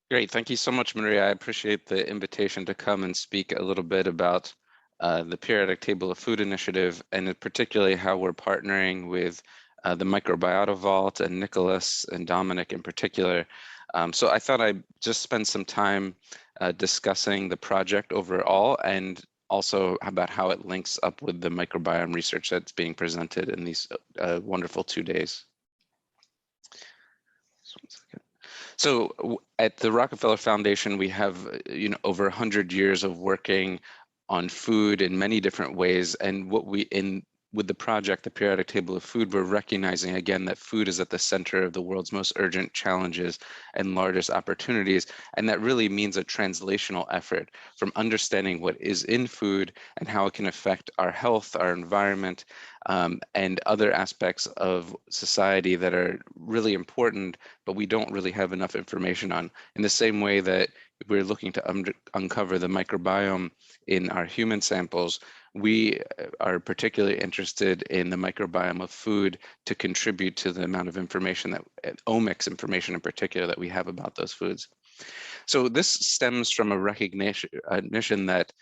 Great. Thank you so much, Maria. I appreciate the invitation to come and speak a little bit about the Periodic Table of Food Initiative, and particularly how we're partnering with the Microbiota Vault and Nicholas and Dominic in particular. So I thought I'd just spend some time discussing the project overall and also about how it links up with the microbiome research that's being presented in these wonderful 2 days. Just one second. So at the Rockefeller Foundation, we have over 100 years of working on food in many different ways. And what we in with the project, the Periodic Table of Food, we're recognizing again that food is at the center of the world's most urgent challenges and largest opportunities. And that really means a translational effort from understanding what is in food and how it can affect our health, our environment, and other aspects of society that are really important, but we don't really have enough information on. In the same way that we're looking to uncover the microbiome in our human samples, we are particularly interested in the microbiome of food to contribute to the amount of information that, omics information in particular, that we have about those foods. So this stems from a recognition that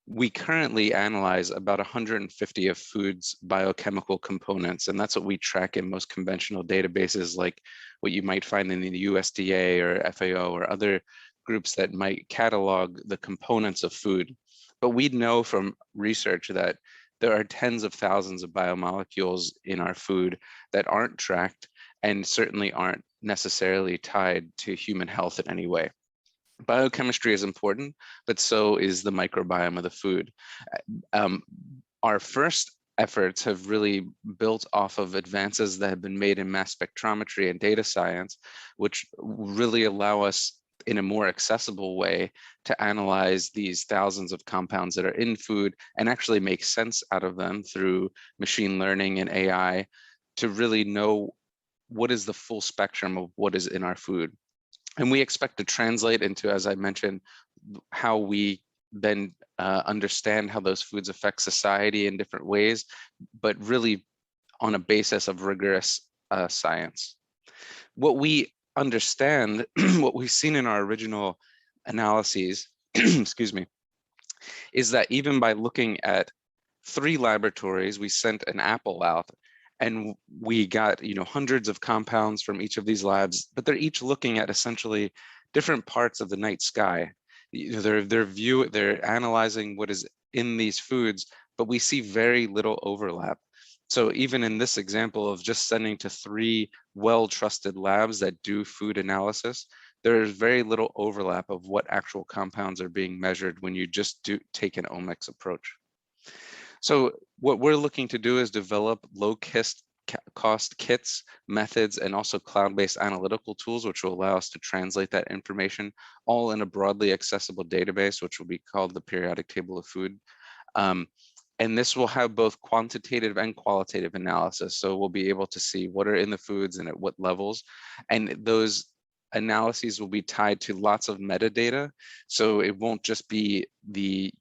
we currently analyze about 150 of food's biochemical components, and that's what we track in most conventional databases like what you might find in the USDA or FAO or other groups that might catalog the components of food. But we know from research that there are tens of thousands of biomolecules in our food that aren't tracked and certainly aren't necessarily tied to human health in any way. Biochemistry is important, but so is the microbiome of the food. Um, our first efforts have really built off of advances that have been made in mass spectrometry and data science, which really allow us in a more accessible way to analyze these thousands of compounds that are in food and actually make sense out of them through machine learning and AI to really know what is the full spectrum of what is in our food. And we expect to translate into, as I mentioned, how we then understand how those foods affect society in different ways, but really on a basis of rigorous science. What we understand, what we've seen in our original analyses, excuse me, is that even by looking at 3 laboratories, we sent an apple out and we got hundreds of compounds from each of these labs, but they're each looking at essentially different parts of the night sky. They're analyzing what is in these foods, but we see very little overlap. So even in this example of just sending to 3 well-trusted labs that do food analysis, there is very little overlap of what actual compounds are being measured when you just take an omics approach. So what we're looking to do is develop low-cost kits, methods, and also cloud-based analytical tools, which will allow us to translate that information all in a broadly accessible database, which will be called the Periodic Table of Food. And this will have both quantitative and qualitative analysis. So we'll be able to see what are in the foods and at what levels. And those analyses will be tied to lots of metadata. So it won't just be the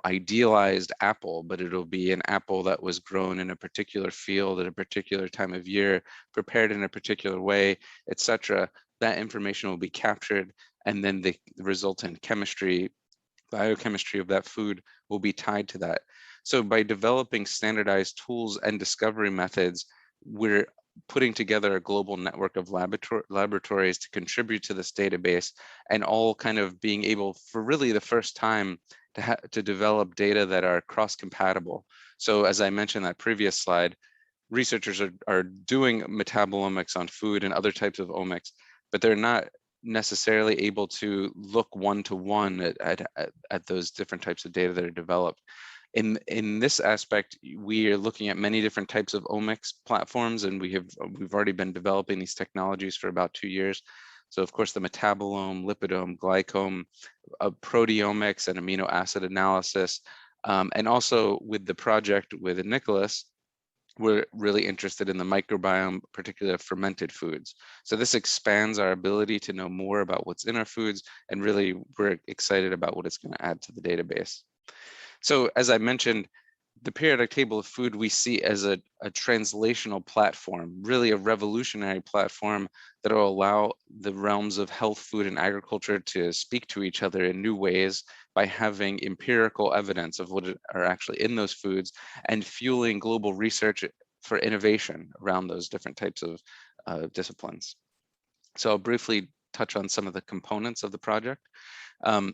idealized apple, but it'll be an apple that was grown in a particular field at a particular time of year, prepared in a particular way, etc. That information will be captured, and then the resultant chemistry, biochemistry of that food will be tied to that. So by developing standardized tools and discovery methods, we're putting together a global network of laboratories to contribute to this database, and all kind of being able, for really the first time, to develop data that are cross-compatible. So as I mentioned that previous slide, researchers are doing metabolomics on food and other types of omics, but they're not necessarily able to look one-to-one at those different types of data that are developed. In this aspect, we are looking at many different types of omics platforms, and we've already been developing these technologies for about 2 years. So of course, the metabolome, lipidome, glycome, proteomics, and amino acid analysis. And also with the project with Nicholas, we're really interested in the microbiome, particularly of fermented foods. So this expands our ability to know more about what's in our foods, and really we're excited about what it's going to add to the database. So as I mentioned, the periodic table of food we see as a translational platform, really a revolutionary platform that will allow the realms of health, food, and agriculture to speak to each other in new ways by having empirical evidence of what are actually in those foods and fueling global research for innovation around those different types of disciplines. So I'll briefly touch on some of the components of the project. Um,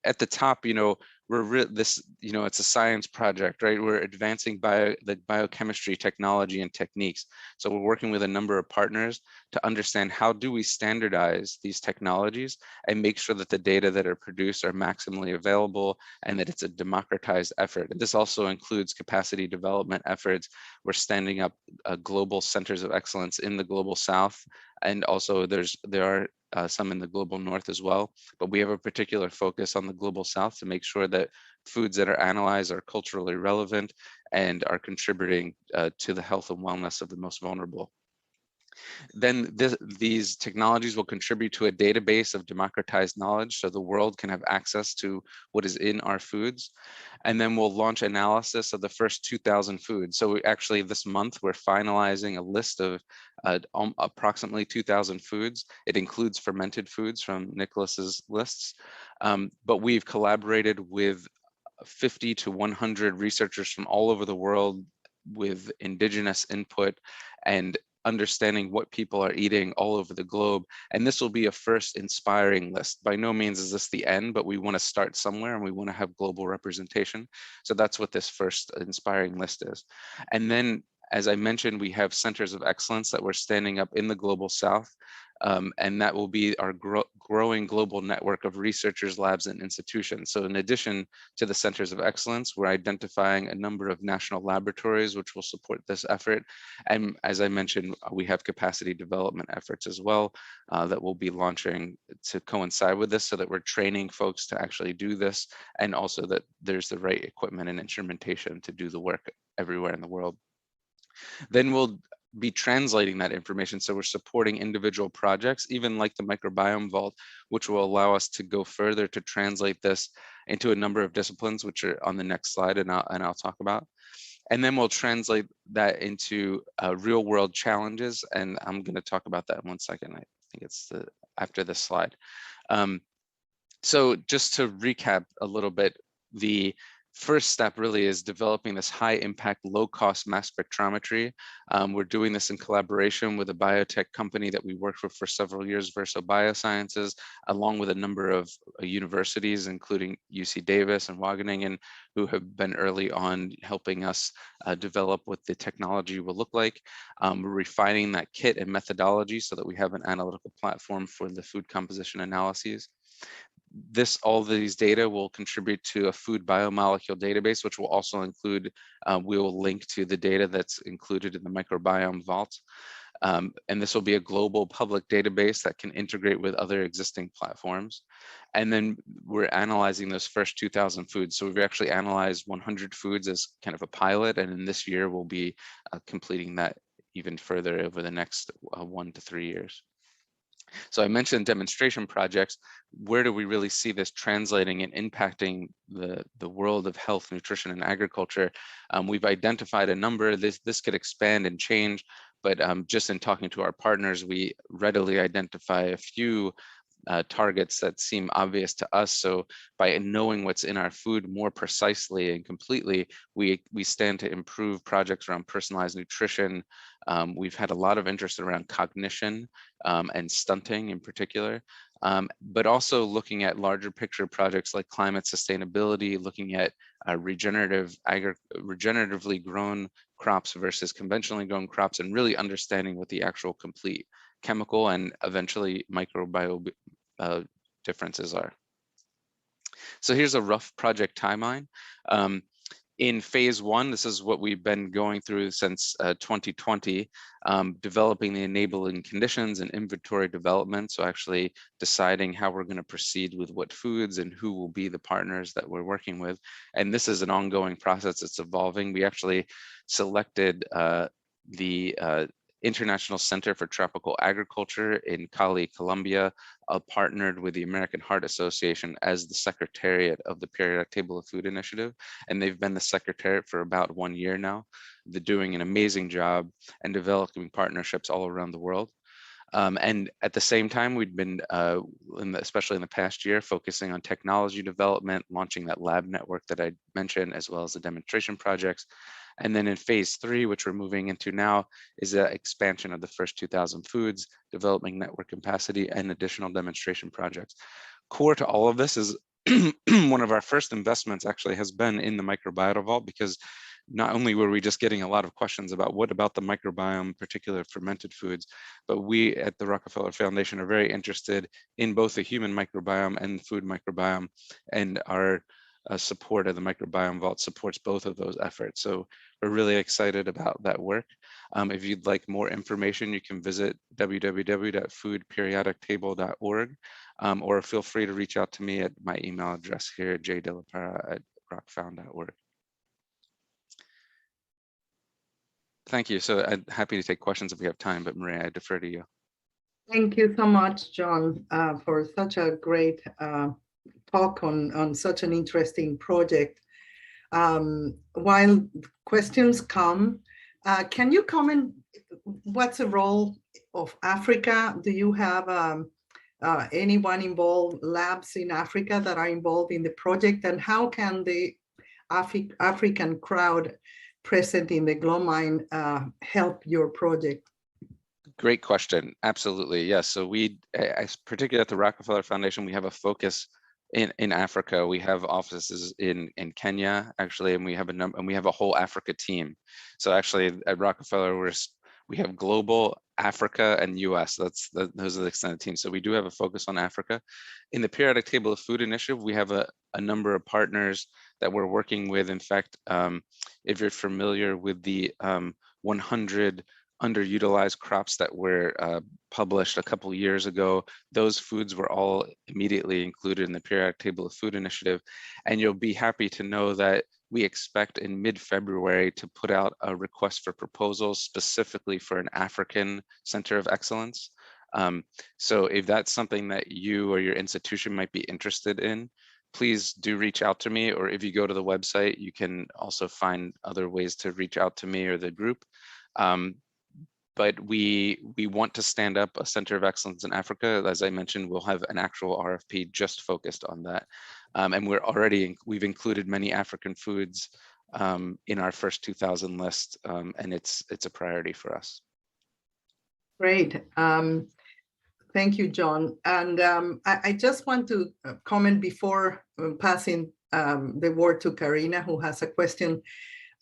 at the top, it's a science project, right? We're advancing the biochemistry technology and techniques. So we're working with a number of partners to understand how do we standardize these technologies and make sure that the data that are produced are maximally available and that it's a democratized effort. And this also includes capacity development efforts. We're standing up global centers of excellence in the global South, and also there are some in the global North as well, but we have a particular focus on the global South to make sure that foods that are analyzed are culturally relevant and are contributing to the health and wellness of the most vulnerable. Then these technologies will contribute to a database of democratized knowledge so the world can have access to what is in our foods. And then we'll launch analysis of the first 2,000 foods. So actually this month, we're finalizing a list of approximately 2,000 foods. It includes fermented foods from Nicholas's lists, but we've collaborated with 50 to 100 researchers from all over the world with indigenous input and understanding what people are eating all over the globe. And this will be a first inspiring list. By no means is this the end, but we want to start somewhere and we want to have global representation. So that's what this first inspiring list is. And then, as I mentioned, we have centers of excellence that we're standing up in the global South. And that will be our growing global network of researchers, labs, and institutions. So in addition to the centers of excellence, we're identifying a number of national laboratories which will support this effort. And as I mentioned, we have capacity development efforts as well that we'll be launching to coincide with this so that we're training folks to actually do this, and also that there's the right equipment and instrumentation to do the work everywhere in the world. Then we'll be translating that information. So we're supporting individual projects, even like the Microbiome Vault, which will allow us to go further to translate this into a number of disciplines, which are on the next slide, and I'll talk about. And then we'll translate that into real world challenges. And I'm going to talk about that in 1 second. I think it's after this slide. So just to recap a little bit, the first step really is developing this high impact, low cost mass spectrometry. We're doing this in collaboration with a biotech company that we worked with for several years, Verso Biosciences, along with a number of universities, including UC Davis and Wageningen, who have been early on helping us develop what the technology will look like. We're refining that kit and methodology so that we have an analytical platform for the food composition analyses. All of these data will contribute to a food biomolecule database, which will also include, we will link to the data that's included in the Microbiome Vault. And this will be a global public database that can integrate with other existing platforms. And then we're analyzing those first 2,000 foods. So we've actually analyzed 100 foods as kind of a pilot. And in this year, we'll be completing that even further over the next 1 to 3 years. So I mentioned demonstration projects. Where do we really see this translating and impacting the world of health, nutrition, and agriculture? We've identified a number. This could expand and change, but just in talking to our partners, we readily identify a few targets that seem obvious to us. So by knowing what's in our food more precisely and completely, we stand to improve projects around personalized nutrition. We've had a lot of interest around cognition and stunting in particular, but also looking at larger picture projects like climate sustainability, looking at regeneratively grown crops versus conventionally grown crops, and really understanding what the actual complete chemical and eventually microbiome differences are. So here's a rough project timeline. In phase 1, this is what we've been going through since 2020, developing the enabling conditions and inventory development. So actually deciding how we're going to proceed with what foods and who will be the partners that we're working with. And this is an ongoing process. It's evolving. We actually selected the International Center for Tropical Agriculture in Cali, Colombia, partnered with the American Heart Association as the Secretariat of the Periodic Table of Food Initiative, and they've been the Secretariat for about 1 year now. They're doing an amazing job and developing partnerships all around the world. And at the same time, we'd been, especially in the past year, focusing on technology development, launching that lab network that I mentioned, as well as the demonstration projects. And then in phase 3, which we're moving into now, is the expansion of the first 2,000 foods, developing network capacity, and additional demonstration projects. Core to all of this is one of our first investments actually has been in the microbiota vault, because not only were we just getting a lot of questions about what about the microbiome, particular fermented foods, but we at the Rockefeller Foundation are very interested in both the human microbiome and the food microbiome, and our support of the microbiome vault supports both of those efforts. So we're really excited about that work. If you'd like more information, you can visit www.foodperiodictable.org, or feel free to reach out to me at my email address here, jdelaparra@rockfound.org. Thank you. So I'm happy to take questions if we have time, but Maria, I defer to you. Thank you so much, John, for such a great talk on such an interesting project. While questions come, can you comment, what's the role of Africa? Do you have anyone involved, labs in Africa that are involved in the project? And how can the African crowd present in the GloMiNe help your project? Great question. Absolutely. Yes. So we, particularly at the Rockefeller Foundation, we have a focus in Africa. We have offices in Kenya, actually, and we have a whole Africa team. So actually at Rockefeller, we have global, Africa, and US. Those are the extended teams. So we do have a focus on Africa. In the Periodic Table of Food Initiative, we have a number of partners that we're working with. In fact, if you're familiar with the 100 underutilized crops that were published a couple years ago, those foods were all immediately included in the Periodic Table of Food Initiative. And you'll be happy to know that we expect in mid-February to put out a request for proposals specifically for an African Center of Excellence. So if that's something that you or your institution might be interested in, please do reach out to me, or if you go to the website, you can also find other ways to reach out to me or the group. But we want to stand up a Center of Excellence in Africa. As I mentioned, we'll have an actual RFP just focused on that. And we've included many African foods in our first 2,000 list, and it's a priority for us. Great. Thank you, John. And I just want to comment before passing the word to Karina, who has a question.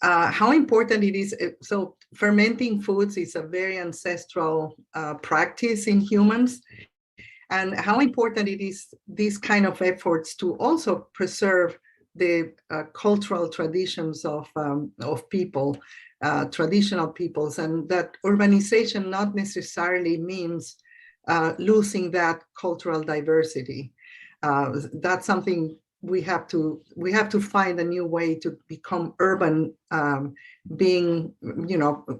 How important it is. So fermenting foods is a very ancestral practice in humans, and how important it is these kind of efforts to also preserve the cultural traditions of people, traditional peoples, and that urbanization not necessarily means losing that cultural diversity. That's something we have to find a new way to become urban, being,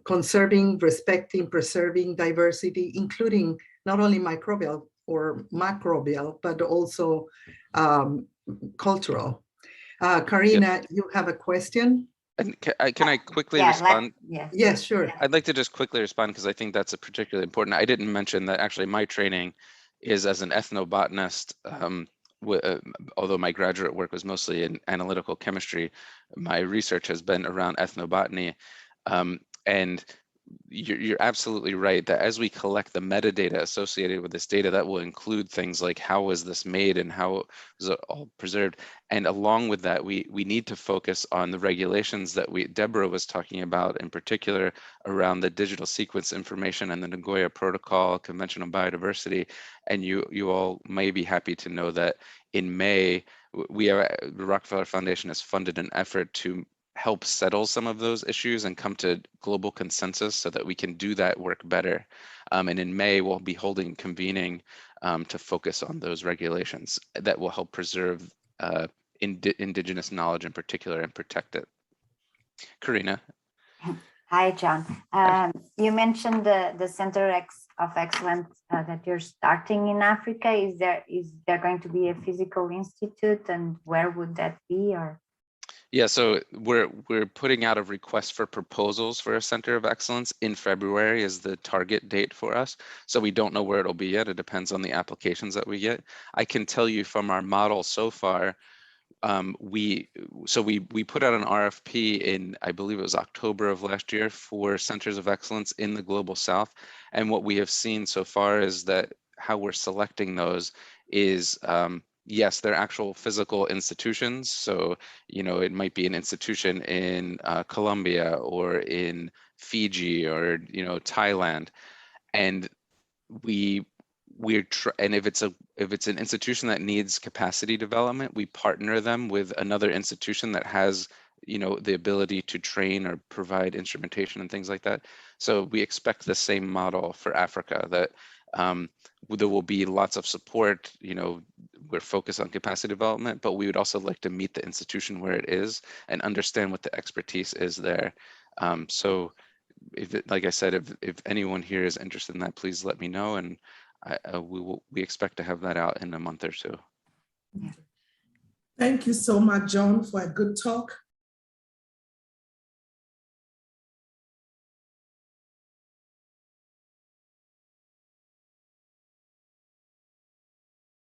conserving, respecting, preserving diversity, including not only microbial or macrobial, but also cultural. Karina, you have a question? And can I quickly respond? Yes, sure. I'd like to just quickly respond because I think that's particularly important. I didn't mention that actually my training is as an ethnobotanist. Although my graduate work was mostly in analytical chemistry, my research has been around ethnobotany. And you're absolutely right that as we collect the metadata associated with this data, that will include things like how was this made and how was it all preserved. And along with that, we need to focus on the regulations that Deborah was talking about, in particular around the digital sequence information and the Nagoya Protocol, Convention on Biodiversity. And you all may be happy to know that in May, the Rockefeller Foundation has funded an effort to help settle some of those issues and come to global consensus so that we can do that work better. And in May, we'll be convening to focus on those regulations that will help preserve indigenous knowledge in particular and protect it. Karina. Hi, John. You mentioned the Center of Excellence that you're starting in Africa. Is there going to be a physical institute, and where would that be? Or Yeah, so we're putting out a request for proposals for a center of excellence in February is the target date for us. So we don't know where it'll be yet. It depends on the applications that we get. I can tell you from our model so far, we put out an RFP in, I believe it was October of last year, for centers of excellence in the global south. And what we have seen so far is that how we're selecting those is, yes, they're actual physical institutions. So, it might be an institution in Colombia or in Fiji or, Thailand. And and if it's an institution that needs capacity development, we partner them with another institution that has the ability to train or provide instrumentation and things like that. So we expect the same model for Africa, that there will be lots of support. We're focused on capacity development, but we would also like to meet the institution where it is and understand what the expertise is there. So like I said, if anyone here is interested in that, please let me know, and we expect to have that out in a month or two. Yeah. Thank you so much, John, for a good talk.